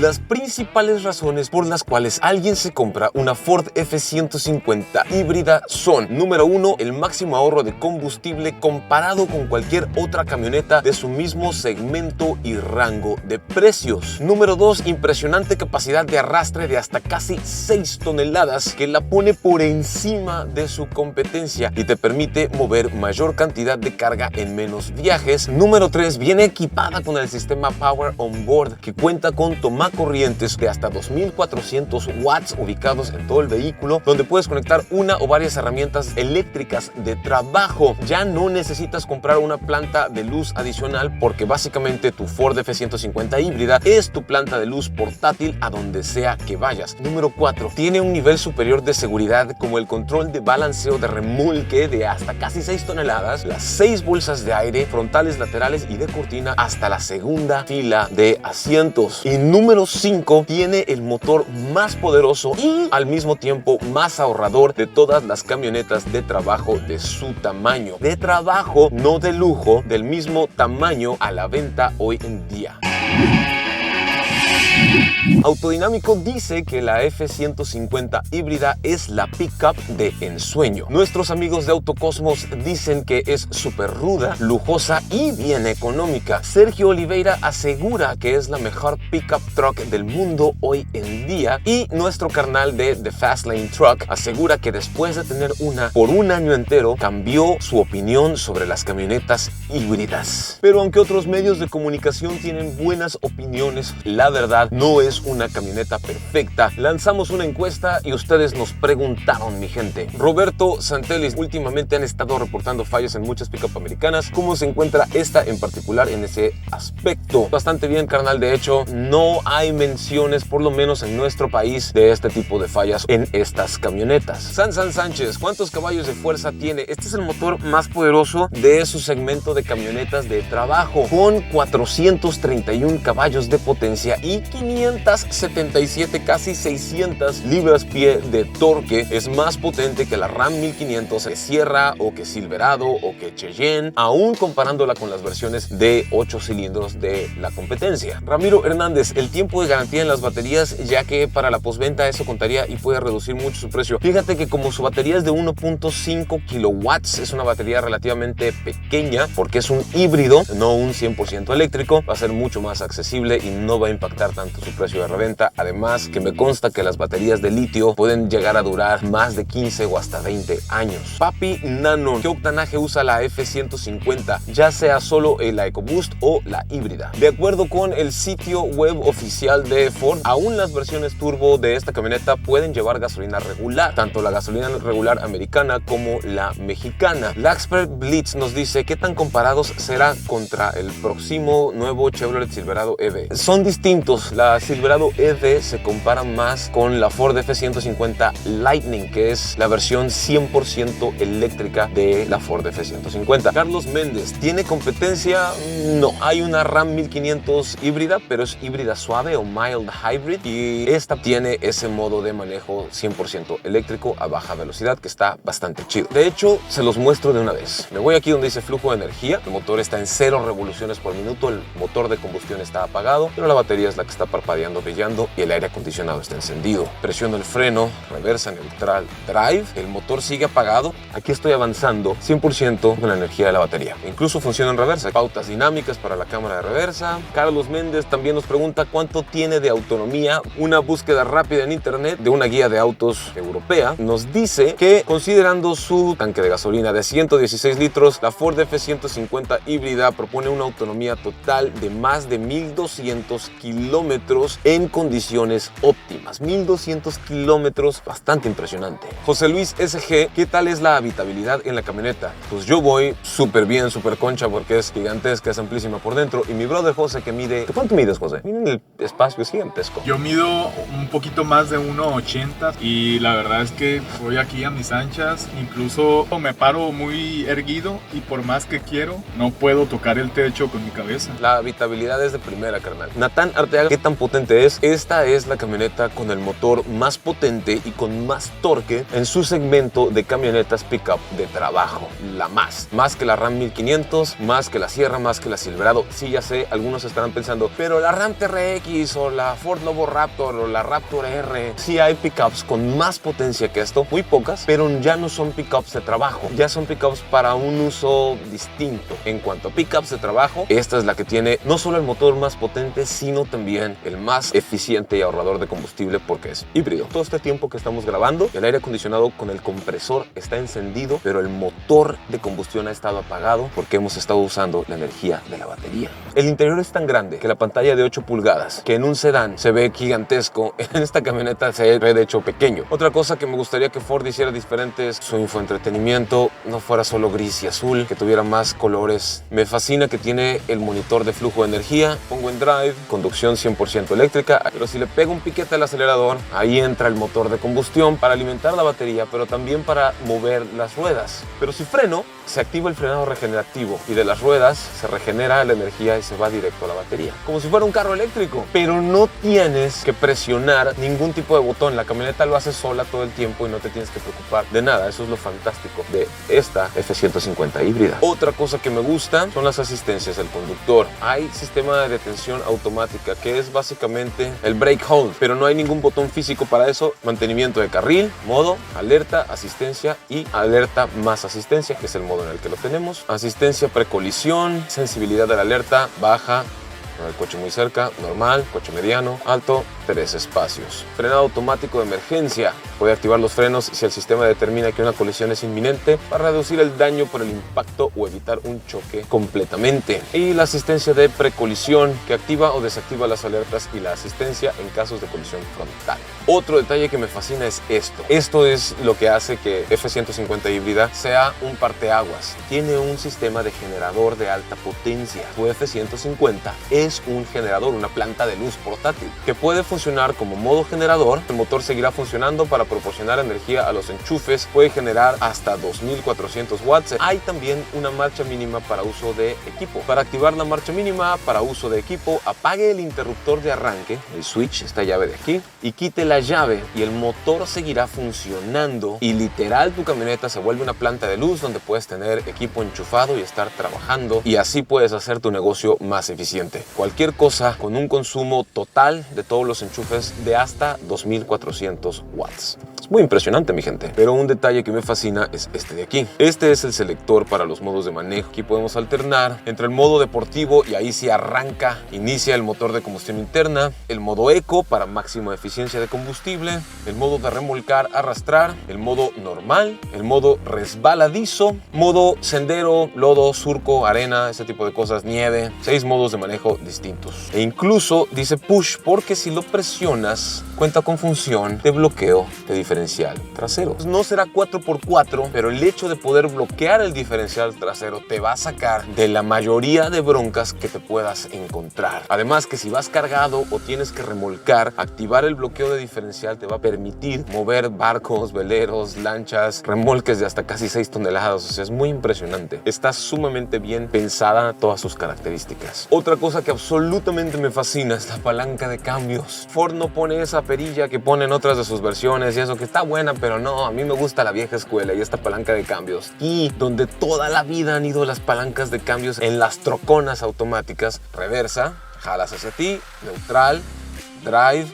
Las principales razones por las cuales alguien se compra una Ford F-150 híbrida son: número 1, el máximo ahorro de combustible comparado con cualquier otra camioneta de su mismo segmento y rango de precios. Número 2, impresionante capacidad de arrastre de hasta casi 6 toneladas que la pone por encima de su competencia y te permite mover mayor cantidad de carga en menos viajes. Número 3, viene equipada con el sistema Power On Board, que cuenta con tomacorrientes de hasta 2400 watts ubicados en todo el vehículo, donde puedes conectar una o varias herramientas eléctricas de trabajo. Ya no necesitas comprar una planta de luz adicional, porque básicamente tu Ford F-150 híbrida es tu planta de luz portátil a donde sea que vayas. Número 4, tiene un nivel superior de seguridad como el control de balanceo de remolque de hasta casi 6 toneladas, las 6 bolsas de aire frontales, laterales y de cortina hasta la segunda fila de asientos. Y número 5, tiene el motor más poderoso y al mismo tiempo más ahorrador de todas las camionetas de trabajo de su tamaño. De trabajo, no de lujo, del mismo tamaño a la venta hoy en día. Autodinámico dice que la F-150 híbrida es la pickup de ensueño. Nuestros amigos de Autocosmos dicen que es súper ruda, lujosa y bien económica. Sergio Oliveira asegura que es la mejor pickup truck del mundo hoy en día, y nuestro carnal de The Fastlane Truck asegura que después de tener una por un año entero, cambió su opinión sobre las camionetas híbridas. Pero aunque otros medios de comunicación tienen buenas opiniones, la verdad no es una camioneta perfecta. Lanzamos una encuesta y ustedes nos preguntaron, mi gente. Roberto Santelis: últimamente han estado reportando fallos en muchas pickup americanas. ¿Cómo se encuentra esta en particular en ese aspecto? Bastante bien, carnal. De hecho, no hay menciones, por lo menos en nuestro país, de este tipo de fallas en estas camionetas. Sansan Sánchez: ¿cuántos caballos de fuerza tiene? Este es el motor más poderoso de su segmento de camionetas de trabajo, con 431 caballos de potencia y 577, casi 600 libras-pie de torque. Es más potente que la Ram 1500, que Sierra o que Silverado o que Cheyenne, aún comparándola con las versiones de 8 cilindros de la competencia. Ramiro Hernández: el tiempo de garantía en las baterías, ya que para la postventa eso contaría y puede reducir mucho su precio. Fíjate que como su batería es de 1.5 kilowatts, es una batería relativamente pequeña porque es un híbrido, no un 100% eléctrico, va a ser mucho más accesible y no va a impactar tanto su precio de reventa. Además, que me consta que las baterías de litio pueden llegar a durar más de 15 o hasta 20 años. Papi Nano: ¿qué octanaje usa la F-150, ya sea solo la EcoBoost o la híbrida? De acuerdo con el sitio web oficial de Ford, aún las versiones turbo de esta camioneta pueden llevar gasolina regular, tanto la gasolina regular americana como la mexicana. Laxpert Blitz nos dice: ¿qué tan comparados será contra el próximo nuevo Chevrolet Silverado EV? Son distintos. La Silverado EV se compara más con la Ford F-150 Lightning, que es la versión 100% eléctrica de la Ford F-150. Carlos Méndez: ¿tiene competencia? No. Hay una Ram 1500 híbrida, pero es híbrida suave o mild hybrid, y esta tiene ese modo de manejo 100% eléctrico a baja velocidad que está bastante chido. De hecho, se los muestro de una vez. Me voy aquí donde dice flujo de energía. El motor está en 0 revoluciones por minuto, el motor de combustión está apagado, pero la batería es la que está parpadeando, brillando, y el aire acondicionado está encendido. Presiono el freno, reversa, neutral, drive, el motor sigue apagado. Aquí estoy avanzando 100% con la energía de la batería. Incluso funciona en reversa. Pautas dinámicas para la cámara de reversa. Carlos Méndez también nos pregunta cuánto tiene de autonomía. Una búsqueda rápida en internet de una guía de autos europea nos dice que, considerando su tanque de gasolina de 116 litros, la Ford F-150 híbrida propone una autonomía total de más de 1200 kilómetros en condiciones óptimas. 1200 kilómetros, bastante impresionante. José Luis SG: ¿qué tal es la habitabilidad en la camioneta? Pues yo voy súper bien, súper concha, porque es gigantesca, es amplísima por dentro. Y mi brother José, que mide... ¿Cuánto mides, José? Miren el espacio, es gigantesco. Yo mido un poquito más de 1.80 y la verdad es que voy aquí a mis anchas. Incluso me paro muy erguido y por más que quiero, no puedo tocar el techo con mi cabeza. La habitabilidad es de primera, carnal. Natán Arteaga: ¿qué tan potente vez, esta es la camioneta con el motor más potente y con más torque en su segmento de camionetas pickup de trabajo. La más que la Ram 1500, más que la Sierra, más que la Silverado. Sí, ya sé, algunos estarán pensando, pero la Ram TRX o la Ford Lobo Raptor o la Raptor R. Sí hay pickups con más potencia que esto, muy pocas, pero ya no son pickups de trabajo, ya son pickups para un uso distinto. En cuanto a pickups de trabajo, esta es la que tiene no solo el motor más potente, sino también el más eficiente y ahorrador de combustible porque es híbrido. Todo este tiempo que estamos grabando, el aire acondicionado con el compresor está encendido, pero el motor de combustión ha estado apagado porque hemos estado usando la energía de la batería. El interior es tan grande que la pantalla de 8 pulgadas, que en un sedán se ve gigantesco, en esta camioneta se ve de hecho pequeño. Otra cosa que me gustaría que Ford hiciera diferente es su infoentretenimiento no fuera solo gris y azul, que tuviera más colores. Me fascina que tiene el monitor de flujo de energía, pongo en drive, conducción 100% eléctrica, pero si le pego un piquete al acelerador, ahí entra el motor de combustión para alimentar la batería, pero también para mover las ruedas. Pero si freno, se activa el frenado regenerativo y de las ruedas se regenera la energía y se va directo a la batería, como si fuera un carro eléctrico. Pero no tienes que presionar ningún tipo de botón, la camioneta lo hace sola todo el tiempo y no te tienes que preocupar de nada. Eso es lo fantástico de esta F-150 híbrida. Otra cosa que me gusta son las asistencias del conductor. Hay sistema de detención automática que es básicamente el brake hold, pero no hay ningún botón físico para eso. Mantenimiento de carril, modo, alerta, asistencia y alerta más asistencia, que es el modo en el que lo tenemos. Asistencia precolisión, sensibilidad de la alerta, baja, el coche muy cerca, normal, coche mediano, alto, 3 espacios. Frenado automático de emergencia. Puede activar los frenos si el sistema determina que una colisión es inminente para reducir el daño por el impacto o evitar un choque completamente. Y la asistencia de precolisión, que activa o desactiva las alertas y la asistencia en casos de colisión frontal. Otro detalle que me fascina es esto. Esto es lo que hace que F-150 híbrida sea un parteaguas. Tiene un sistema de generador de alta potencia. Su F-150 es un generador, una planta de luz portátil, que puede funcionar como modo generador. El motor seguirá funcionando para proporcionar energía a los enchufes. Puede generar hasta 2400 watts. Hay también una marcha mínima para uso de equipo. Para activar la marcha mínima para uso de equipo, apague el interruptor de arranque, el switch, esta llave de aquí, y quite la llave y el motor seguirá funcionando y literal tu camioneta se vuelve una planta de luz donde puedes tener equipo enchufado y estar trabajando, y así puedes hacer tu negocio más eficiente. Cualquier cosa con un consumo total de todos los enchufes de hasta 2400 watts. Es muy impresionante, mi gente. Pero un detalle que me fascina es este de aquí. Este es el selector para los modos de manejo. Aquí podemos alternar entre el modo deportivo y ahí sí arranca, inicia el motor de combustión interna, el modo eco para máxima eficiencia de combustible, el modo de remolcar, arrastrar, el modo normal, el modo resbaladizo, modo sendero, lodo, surco, arena, ese tipo de cosas, nieve. 6 modos de manejo distintos. E incluso dice push porque si lo presionas cuenta con función de bloqueo de diferencial trasero. No será 4x4, pero el hecho de poder bloquear el diferencial trasero te va a sacar de la mayoría de broncas que te puedas encontrar. Además que si vas cargado o tienes que remolcar, activar el bloqueo de diferencial te va a permitir mover barcos, veleros, lanchas, remolques de hasta casi 6 toneladas. O sea, es muy impresionante. Está sumamente bien pensada todas sus características. Otra cosa que absolutamente me fascina es la palanca de cambios. Ford no pone esa perilla que ponen otras de sus versiones y eso que está buena, pero no, a mí me gusta la vieja escuela y esta palanca de cambios. Y donde toda la vida han ido las palancas de cambios en las troconas automáticas, reversa, jalas hacia ti, neutral, drive,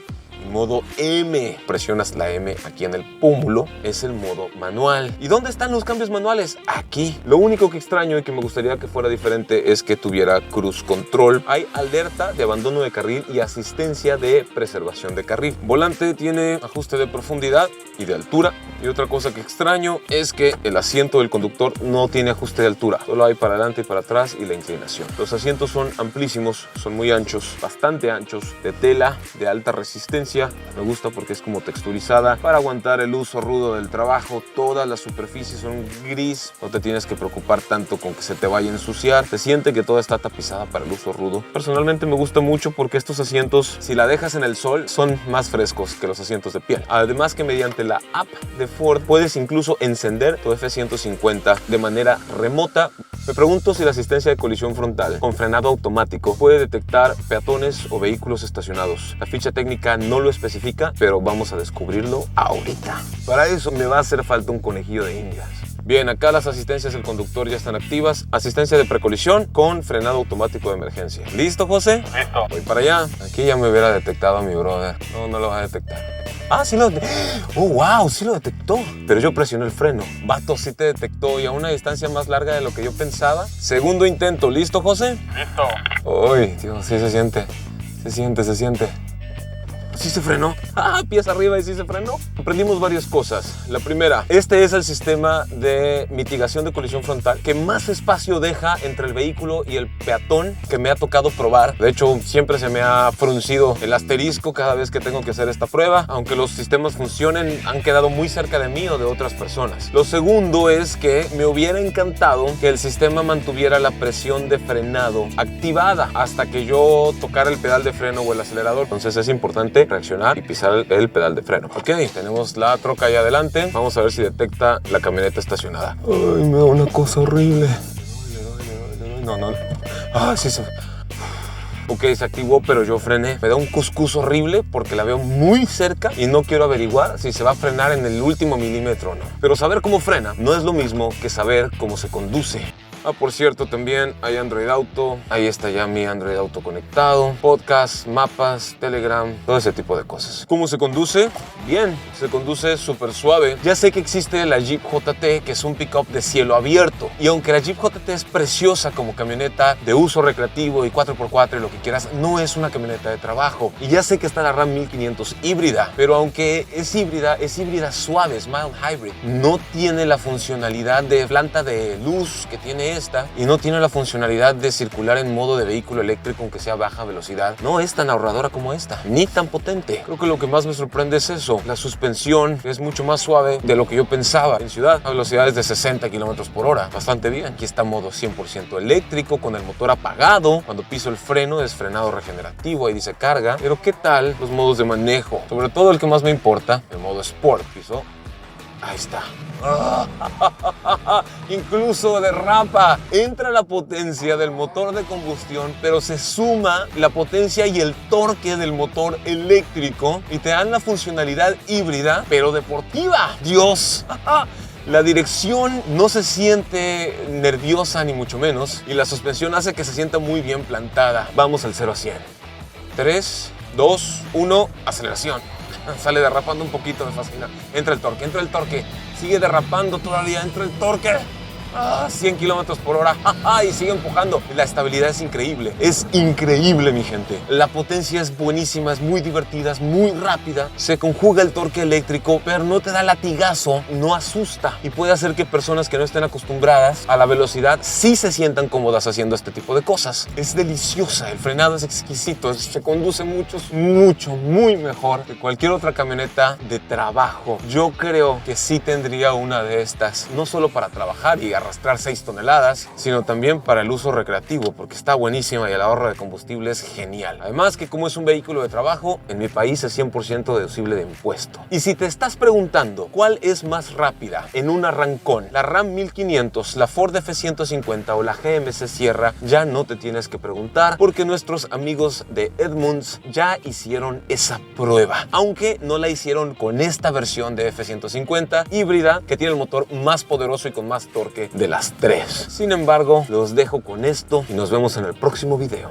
modo M. Presionas la M aquí en el pómulo, es el modo manual. ¿Y dónde están los cambios manuales? Aquí. Lo único que extraño y que me gustaría que fuera diferente es que tuviera cruise control. Hay alerta de abandono de carril y asistencia de preservación de carril. Volante tiene ajuste de profundidad y de altura. Y otra cosa que extraño es que el asiento del conductor no tiene ajuste de altura. Solo hay para adelante y para atrás y la inclinación. Los asientos son amplísimos, son muy anchos, bastante anchos, de tela de alta resistencia. emergencia. Me gusta porque es como texturizada para aguantar el uso rudo del trabajo. Todas las superficies son gris, no te tienes que preocupar tanto con que se te vaya a ensuciar. Se siente que toda está tapizada para el uso rudo. Personalmente me gusta mucho porque estos asientos, si la dejas en el sol, son más frescos que los asientos de piel. Además que mediante la app de Ford puedes incluso encender tu F-150 de manera remota. Me pregunto si la asistencia de colisión frontal con frenado automático puede detectar peatones o vehículos estacionados. La ficha técnica no lo especifica, pero vamos a descubrirlo ahorita. Para eso me va a hacer falta un conejillo de indias. Bien, acá las asistencias del conductor ya están activas. Asistencia de precolisión con frenado automático de emergencia. ¿Listo, José? Listo. Voy para allá. Aquí ya me hubiera detectado a mi brother. No lo va a detectar. Ah, sí lo... Oh, wow, sí lo detectó. Pero yo presioné el freno. Vato, sí te detectó y a una distancia más larga de lo que yo pensaba. Segundo intento. ¿Listo, José? Listo. Uy, Dios, sí se siente. Se siente. Sí se frenó. Pies arriba y sí se frenó. Aprendimos varias cosas. La primera, este es el sistema de mitigación de colisión frontal que más espacio deja entre el vehículo y el peatón que me ha tocado probar. De hecho, siempre se me ha fruncido el asterisco cada vez que tengo que hacer esta prueba. Aunque los sistemas funcionen, han quedado muy cerca de mí o de otras personas. Lo segundo es que me hubiera encantado que el sistema mantuviera la presión de frenado activada hasta que yo tocara el pedal de freno o el acelerador. Entonces es importante reaccionar y pisar el pedal de freno. Ok, tenemos la troca ahí adelante. Vamos a ver si detecta la camioneta estacionada. Ay, me da una cosa horrible. No. Sí se... Ok, se activó, pero yo frené. Me da un cuscús horrible porque la veo muy cerca y no quiero averiguar si se va a frenar en el último milímetro o no. Pero saber cómo frena no es lo mismo que saber cómo se conduce. Por cierto, también hay Android Auto. Ahí está ya mi Android Auto conectado. Podcast, mapas, Telegram, todo ese tipo de cosas. ¿Cómo se conduce? Bien, se conduce súper suave. Ya sé que existe la Jeep JT, que es un pickup de cielo abierto. Y aunque la Jeep JT es preciosa como camioneta de uso recreativo y 4x4 y lo que quieras, no es una camioneta de trabajo. Y ya sé que está la Ram 1500 híbrida. Pero aunque es híbrida suave, es mild hybrid. No tiene la funcionalidad de planta de luz que tiene esta y no tiene la funcionalidad de circular en modo de vehículo eléctrico aunque sea baja velocidad. No es tan ahorradora como esta, ni tan potente. Creo que lo que más me sorprende es eso. La suspensión es mucho más suave de lo que yo pensaba. En ciudad, a velocidades de 60 kilómetros por hora. Bastante bien. Aquí está modo 100% eléctrico con el motor apagado. Cuando piso el freno es frenado regenerativo, ahí dice carga. Pero ¿qué tal los modos de manejo? Sobre todo el que más me importa, el modo Sport. Piso. Ahí está. Incluso derrapa. Entra la potencia del motor de combustión, pero se suma la potencia y el torque del motor eléctrico y te dan la funcionalidad híbrida, pero deportiva. Dios. La dirección no se siente nerviosa ni mucho menos y la suspensión hace que se sienta muy bien plantada. Vamos al 0 a 100. 3, 2, 1, aceleración. Sale derrapando un poquito, me fascina. Entra el torque. Sigue derrapando todavía, entra el torque. 100 kilómetros por hora. Y sigue empujando. La estabilidad es increíble. Es increíble, mi gente. La potencia es buenísima, es muy divertida, es muy rápida. Se conjuga el torque eléctrico, pero no te da latigazo, no asusta. Y puede hacer que personas que no estén acostumbradas a la velocidad sí se sientan cómodas haciendo este tipo de cosas. Es deliciosa. El frenado es exquisito. Se conduce muy mejor que cualquier otra camioneta de trabajo. Yo creo que sí tendría una de estas. No solo para trabajar y arrastrar 6 toneladas, sino también para el uso recreativo, porque está buenísima y el ahorro de combustible es genial. Además que como es un vehículo de trabajo, en mi país es 100% deducible de impuesto. Y si te estás preguntando cuál es más rápida en un arrancón, la Ram 1500, la Ford F-150 o la GMC Sierra, ya no te tienes que preguntar, porque nuestros amigos de Edmunds ya hicieron esa prueba, aunque no la hicieron con esta versión de F-150 híbrida, que tiene el motor más poderoso y con más torque de las tres. Sin embargo, los dejo con esto y nos vemos en el próximo video.